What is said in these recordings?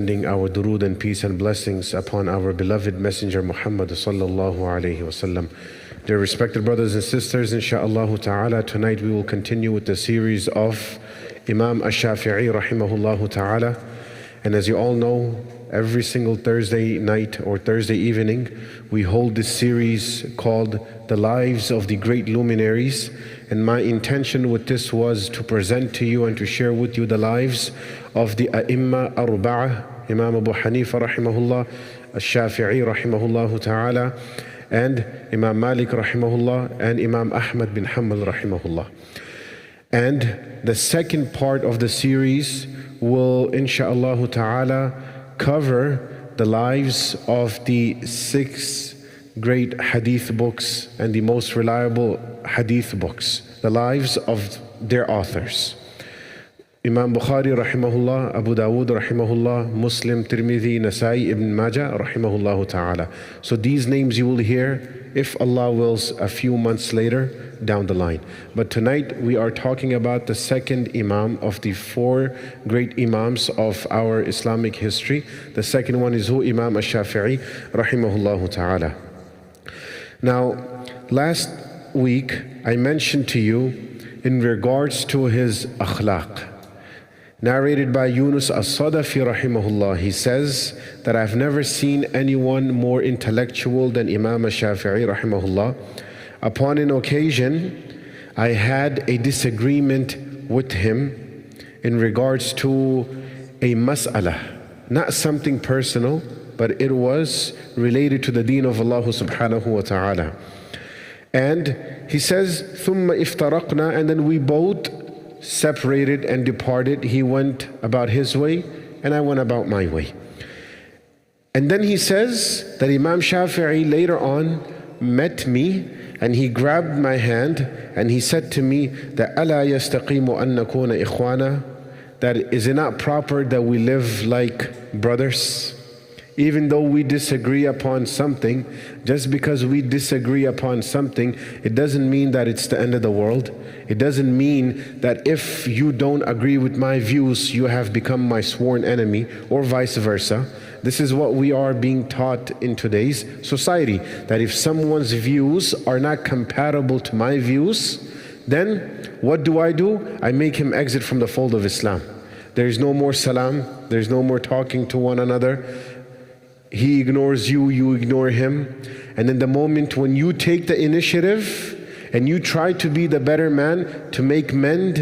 Our durood and peace and blessings upon our beloved Messenger Muhammad sallallahu alayhi wasallam. Dear respected brothers and sisters, insha'Allah ta'ala, tonight we will continue with the series of Imam Ash-Shafi'i rahimahullah ta'ala. And as you all know, every single Thursday night or Thursday evening, we hold this series called The Lives of the Great Luminaries. And my intention with this was to present to you and to share with you the lives of the A'imma Arba'ah, Imam Abu Hanifa rahimahullah, Ash-Shafi'i rahimahullah ta'ala, and Imam Malik rahimahullah, and Imam Ahmad bin Hanbal rahimahullah. And the second part of the series will, insha'Allah ta'ala, cover the lives of the 6 great hadith books and the most reliable hadith books, the lives of their authors. Imam Bukhari rahimahullah, Abu Dawood rahimahullah, Muslim, Tirmidhi, Nasai, Ibn Majah rahimahullah ta'ala. So these names you will hear, if Allah wills, a few months later down the line. But tonight we are talking about the second Imam of the 4 great Imams of our Islamic history. The second one is who? Imam Ash-Shafi'i rahimahullah ta'ala. Now, last week I mentioned to you in regards to his akhlaq. Narrated by Yunus as-Sadafi rahimahullah, he says that I've never seen anyone more intellectual than Imam Ash-Shafi'i rahimahullah. Upon an occasion, I had a disagreement with him in regards to a mas'ala, not something personal, but it was related to the deen of Allah subhanahu wa ta'ala. And he says, ثُمَّ إِفْتَرَقْنَا, and then we both separated and departed. He went about his way and I went about my way. And then he says that Imam Shafi'i later on met me and he grabbed my hand and he said to me that أَلَا يَسْتَقِيمُ أَن نَكُونَ إِخْوَانًا, that is it not proper that we live like brothers? Even though we disagree upon something, just because we disagree upon something, it doesn't mean that it's the end of the world. It doesn't mean that if you don't agree with my views, you have become my sworn enemy, or vice versa. This is what we are being taught in today's society, that if someone's views are not compatible to my views, then what do? I make him exit from the fold of Islam. There is no more salam, there's no more talking to one another. He ignores you, you ignore him. And in the moment when you take the initiative and you try to be the better man to make mend,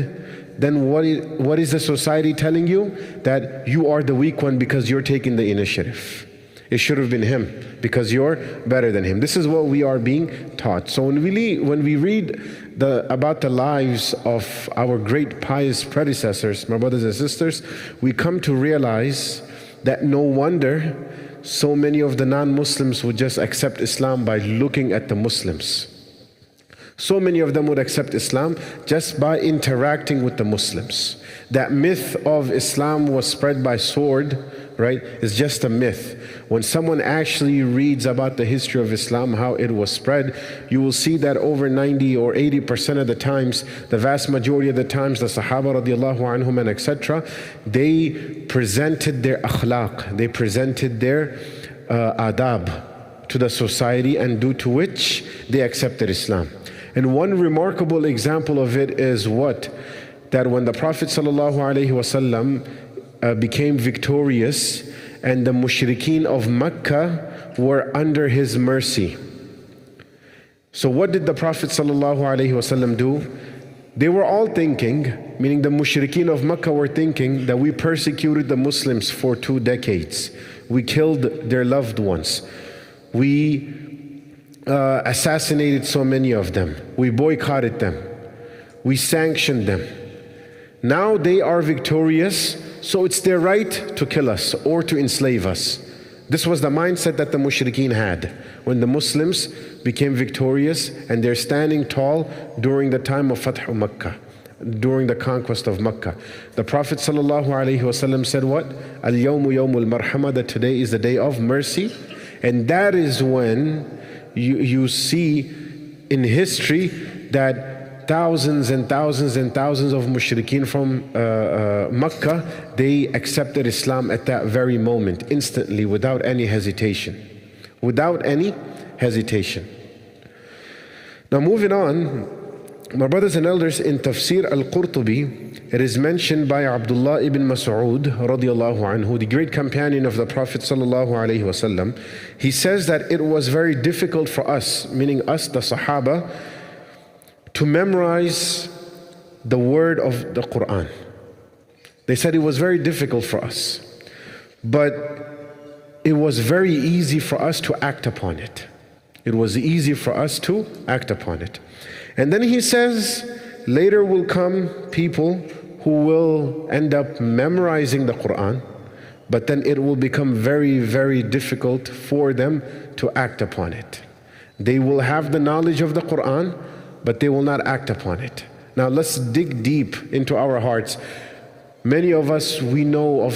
then what is the society telling you? That you are the weak one because you're taking the initiative. It should have been him because you're better than him. This is what we are being taught. So when we read about the lives of our great pious predecessors, my brothers and sisters, we come to realize that no wonder so many of the non-Muslims would just accept Islam by looking at the Muslims. So many of them would accept Islam just by interacting with the Muslims. That myth of Islam was spread by sword, right, is just a myth. When someone actually reads about the history of Islam, how it was spread, you will see that over 90 or 80% of the times, the vast majority of the times, the Sahaba radiallahu anhum and etc., they presented their akhlaq, they presented their adab to the society, and due to which they accepted Islam. And one remarkable example of it is what? That when the Prophet ﷺ became victorious and the mushrikeen of Mecca were under his mercy. So what did the Prophet ﷺ do? They were all thinking, meaning the mushrikeen of Mecca were thinking, that we persecuted the Muslims for 2 decades. We killed their loved ones. We assassinated so many of them. We boycotted them. We sanctioned them. Now they are victorious, so it's their right to kill us or to enslave us. This was the mindset that the mushrikeen had when the Muslims became victorious, and they're standing tall during the time of Fathu Makkah, during the conquest of Makkah. The Prophet ﷺ said what? Al-yawmu yawmul marhama, that today is the day of mercy. And that is when you see in history that thousands and thousands and thousands of mushrikeen from Mecca, they accepted Islam at that very moment, instantly, without any hesitation. Without any hesitation. Now moving on, my brothers and elders, in Tafsir al-Qurtubi, it is mentioned by Abdullah ibn Mas'ud radiallahu anhu, the great companion of the Prophet sallallahu alaihi wasallam. He says that it was very difficult for us, meaning us, the Sahaba, to memorize the word of the Quran. They said it was very difficult for us, but it was very easy for us to act upon it. It was easy for us to act upon it. And then he says, later will come people who will end up memorizing the Quran, but then it will become very, very difficult for them to act upon it. They will have the knowledge of the Quran, but they will not act upon it. Now let's dig deep into our hearts. Many of us, we know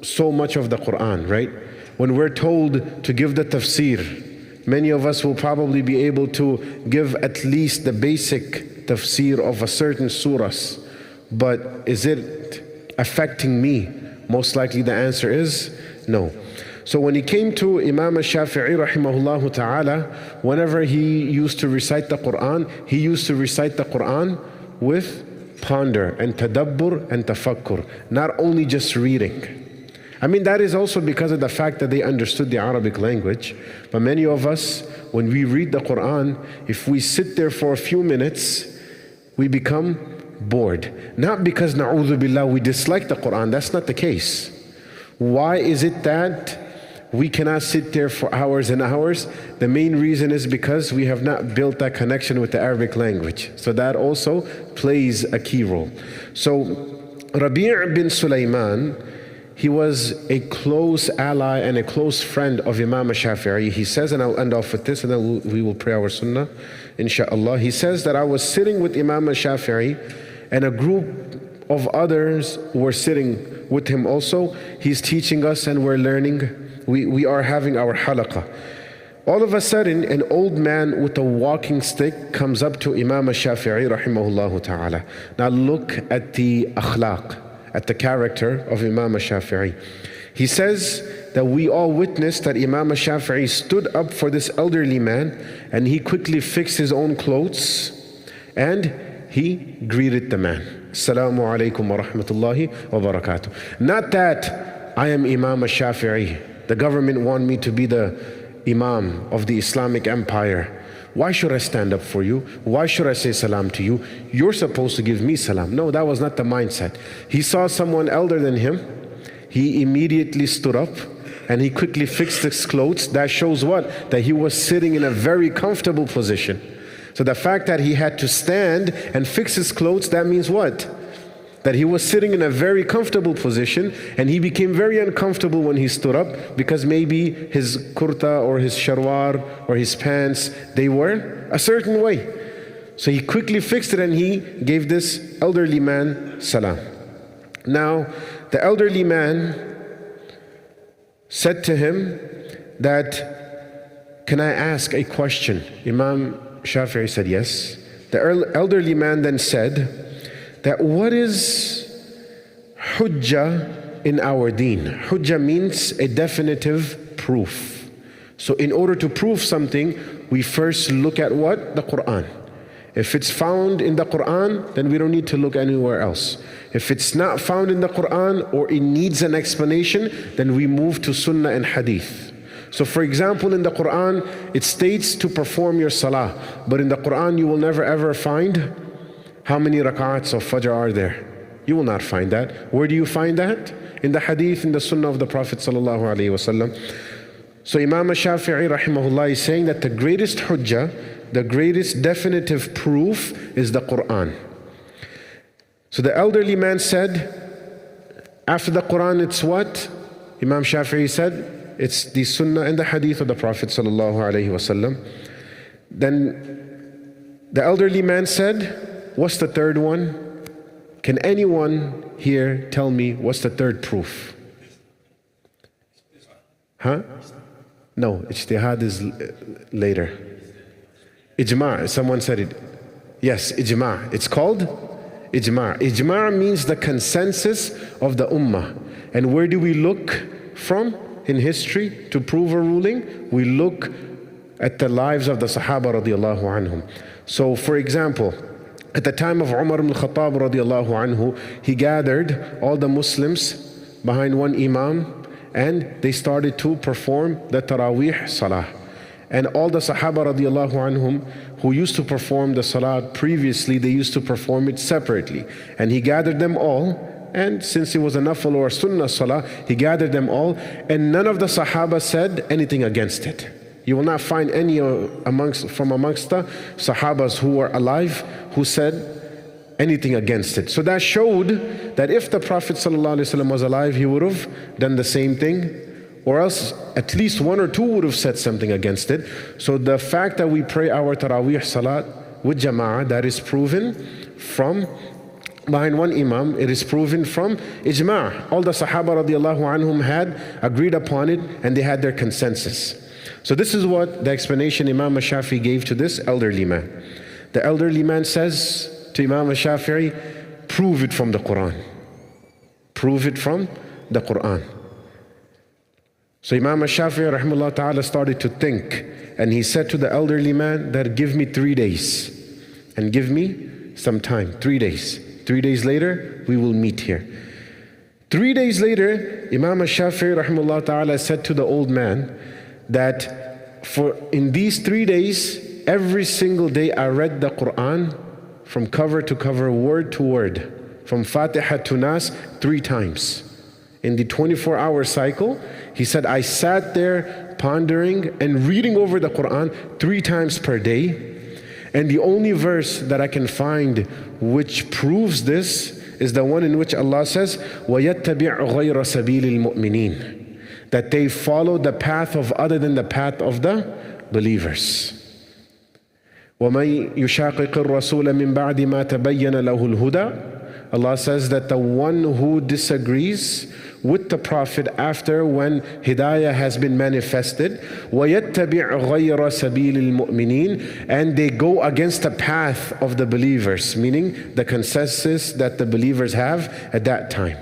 so much of the Quran, right? When we're told to give the tafsir, many of us will probably be able to give at least the basic tafsir of a certain surahs. But is it affecting me? Most likely the answer is no. So when he came to Imam al-Shafi'i rahimahullah ta'ala, whenever he used to recite the Quran, he used to recite the Quran with ponder and tadabbur and tafakkur, not only just reading. I mean, that is also because of the fact that they understood the Arabic language. But many of us, when we read the Quran, if we sit there for a few minutes, we become bored. Not because, na'udhu billah, we dislike the Quran. That's not the case. Why is it that we cannot sit there for hours and hours? The main reason is because we have not built that connection with the Arabic language. So that also plays a key role. So Rabi' bin Sulaiman, he was a close ally and a close friend of Imam al-Shafi'i. He says, and I'll end off with this, and then we will pray our sunnah, inshaAllah. He says that I was sitting with Imam al-Shafi'i, and a group of others were sitting with him also. He's teaching us and we're learning. We are having our halaqah. All of a sudden, an old man with a walking stick comes up to Imam al-Shafi'i rahimahullah ta'ala. Now look at the akhlaq, at the character of Imam al-Shafi'i. He says that we all witnessed that Imam al-Shafi'i stood up for this elderly man, and he quickly fixed his own clothes and he greeted the man. Assalamu alaikum wa rahmatullahi wa barakatuh. Not that I am Imam al-Shafi'i, the government want me to be the Imam of the Islamic Empire. Why should I stand up for you? Why should I say salam to you? You're supposed to give me salam. No, that was not the mindset. He saw someone elder than him. He immediately stood up and he quickly fixed his clothes. That shows what? That he was sitting in a very comfortable position. So the fact that he had to stand and fix his clothes, that means what? That he was sitting in a very comfortable position, and he became very uncomfortable when he stood up because maybe his kurta or his sharwar or his pants, they were a certain way. So he quickly fixed it and he gave this elderly man salam. Now, the elderly man said to him that, can I ask a question? Imam Shafi'i said yes. The elderly man then said, that what is hujjah in our deen? Hujjah means a definitive proof. So in order to prove something, we first look at what? The Quran. If it's found in the Quran, then we don't need to look anywhere else. If it's not found in the Quran or it needs an explanation, then we move to Sunnah and Hadith. So for example, in the Quran, it states to perform your salah. But in the Quran, you will never ever find how many rak'ats of Fajr are there? You will not find that. Where do you find that? In the Hadith, in the Sunnah of the Prophet sallallahu alaihi wasallam. So Imam al-Shafi'i rahimahullah is saying that the greatest hujjah, the greatest definitive proof is the Quran. So the elderly man said, after the Quran it's what? Imam Shafi'i said, it's the Sunnah and the Hadith of the Prophet sallallahu alaihi wasallam. Then the elderly man said, what's the third one? Can anyone here tell me what's the third proof? Huh? No, ijtihad is later. Ijma', someone said it. Yes, ijma'. It's called ijma'. Ijma' means the consensus of the ummah. And where do we look from in history to prove a ruling? We look at the lives of the Sahaba radiallahu anhum. So for example, at the time of Umar ibn Khattab radiallahu anhu, he gathered all the Muslims behind one imam and they started to perform the Taraweeh Salah. And all the Sahaba radiallahu anhum who used to perform the Salah previously, they used to perform it separately. And he gathered them all, and since it was a nafil or a sunnah Salah, he gathered them all, and none of the Sahaba said anything against it. You will not find any amongst the Sahabas who were alive who said anything against it. So that showed that if the Prophet ﷺ was alive, he would have done the same thing, or else at least one or two would have said something against it. So the fact that we pray our Taraweeh Salat with Jama'ah, that is proven from behind one Imam, it is proven from ijma'. All the Sahaba radiallahu anhum had agreed upon it and they had their consensus. So this is what the explanation Imam Shafi'i gave to this elderly man. The elderly man says to Imam Shafi'i, prove it from the Quran. Prove it from the Quran. So Imam Shafi'i rahimahullah ta'ala started to think, and he said to the elderly man that give me 3 days and give me some time. 3 days. 3 days later, we will meet here. 3 days later, Imam Shafi'i rahimahullah ta'ala said to the old man that for in these 3 days, every single day I read the Quran from cover to cover, word to word, from Fatiha to Nas 3 times. In the 24-hour cycle, he said, I sat there pondering and reading over the Quran 3 times per day. And the only verse that I can find which proves this is the one in which Allah says, وَيَتَّبِعْ غَيْرَ سَبِيلِ الْمُؤْمِنِينَ, that they follow the path of other than the path of the believers. وَمَن يُشَاقِقِ الرَّسُولَ مِن بَعْدِ مَا تَبَيَّنَ لَهُ الْهُدَى, Allah says that the one who disagrees with the Prophet after when Hidayah has been manifested, وَيَتَّبِعْ غَيْرَ سَبِيلِ الْمُؤْمِنِينَ, and they go against the path of the believers, meaning the consensus that the believers have at that time.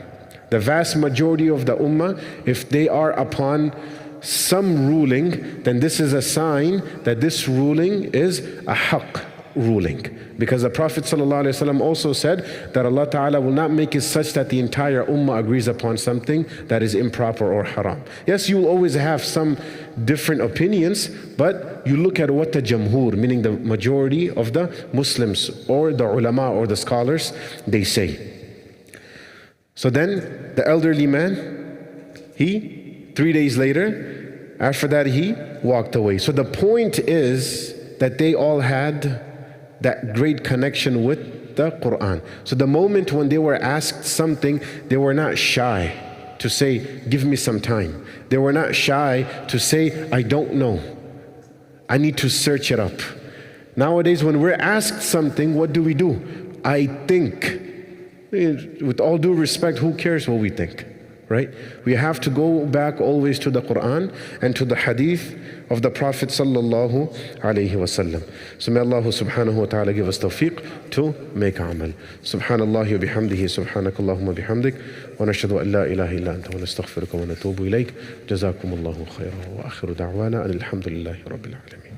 The vast majority of the ummah, if they are upon some ruling, then this is a sign that this ruling is a haqq ruling. Because the Prophet ﷺ also said that Allah Ta'ala will not make it such that the entire ummah agrees upon something that is improper or haram. Yes, you will always have some different opinions, but you look at what the jamhur, meaning the majority of the Muslims or the ulama or the scholars, they say. So then the elderly man, he 3 days later, after that he walked away. So the point is that they all had that great connection with the Quran. So the moment when they were asked something, they were not shy to say, give me some time. They were not shy to say, I don't know. I need to search it up. Nowadays, when we're asked something, what do? I think. With all due respect, who cares what we think, right? We have to go back always to the Quran and to the hadith of the Prophet sallallahu alaihi wasallam. So may Allah subhanahu wa ta'ala give us tawfiq to make amal. Subhanallah wa bihamdihi, subhanakallahumma bihamdik, wa nashhadu an la ilaha illa anta wa nastaghfiruka wa natubu ilayk. Jazakumullahu khairan wa akhiru da'wana alhamdulillahi rabbil alamin.